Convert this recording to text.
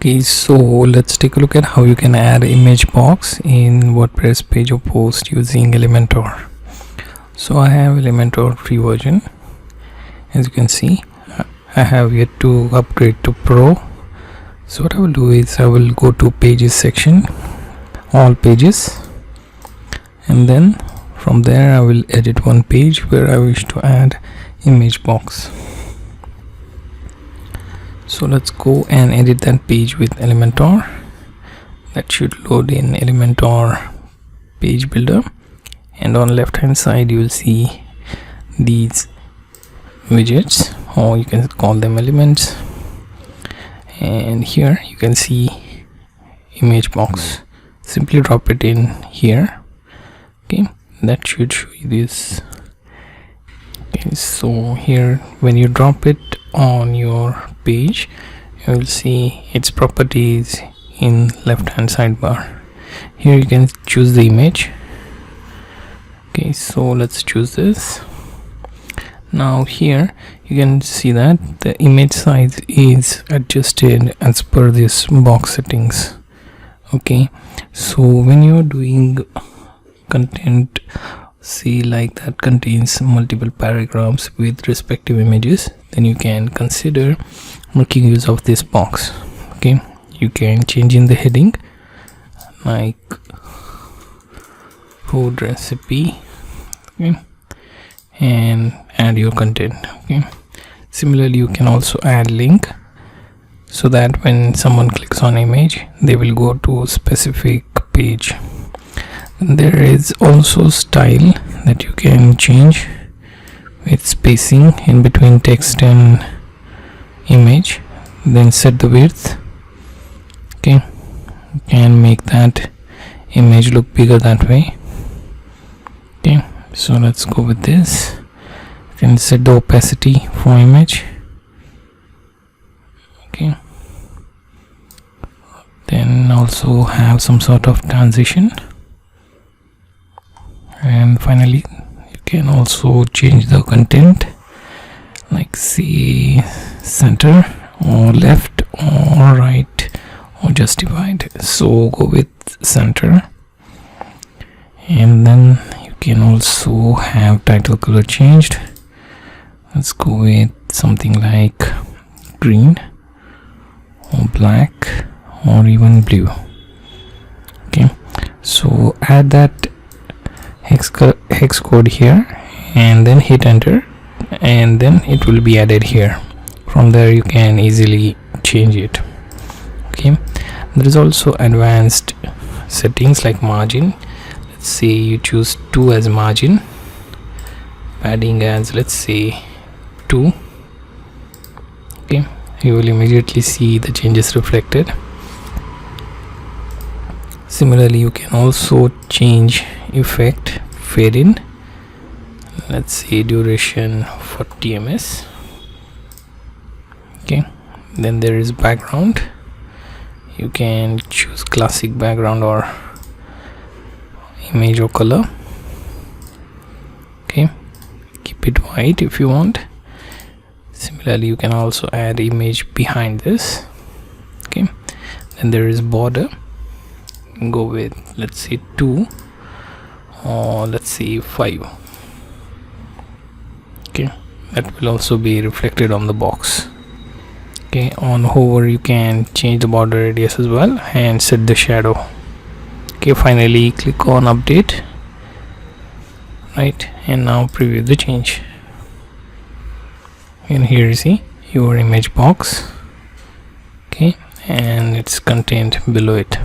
Okay, so let's take a look at how you can add image box in WordPress page or post using Elementor. So I have Elementor free version. As you can see, I have yet to upgrade to Pro. So what I will do is I will go to pages section, all pages, and then from there I will edit one page where I wish to add image box. So let's go and edit that page with Elementor. That should load in Elementor page builder, and on left hand side you will see these widgets, or you can call them elements, and here you can see image box. Simply drop it in here. Okay, that should show you this. Okay, so here when you drop it on your page, you will see its properties in left hand sidebar. Here you can choose the image. Okay, so let's choose this. Now here you can see that the image size is adjusted as per this box settings. Okay, so when you're doing content, see, like that contains multiple paragraphs with respective images, then you can consider making use of this box. Okay, you can change in the heading like food recipe, okay, and add your content. Okay, similarly you can also add link so that when someone clicks on image they will go to a specific page. There is also style that you can change with spacing in between text and image, then set the width. Okay, you can make that image look bigger that way. Okay, so let's go with this. You can set the opacity for image. Okay, then also have some sort of transition, and finally you can also change the content, like say center or left or right or justified. So go with center, and then you can also have title color changed. Let's go with something like green or black or even blue. Okay, so add that hex code here and then hit enter, and then it will be added here. From there you can easily change it. Okay, there is also advanced settings like margin. Let's say you choose 2 as margin, padding as, let's say, 2. Okay, you will immediately see the changes reflected. Similarly you can also change effect fade in. Let's say duration 40 ms. Okay, then there is background. You can choose classic background or image or color. Okay, keep it white if you want. Similarly you can also add image behind this. Okay, then there is border. Go with, let's say, 2 or let's say 5. Okay, that will also be reflected on the box. Okay, on hover you can change the border radius as well and set the shadow. Okay, finally click on update, right, and now preview the change, and here you see your image box. Okay, and its content below it.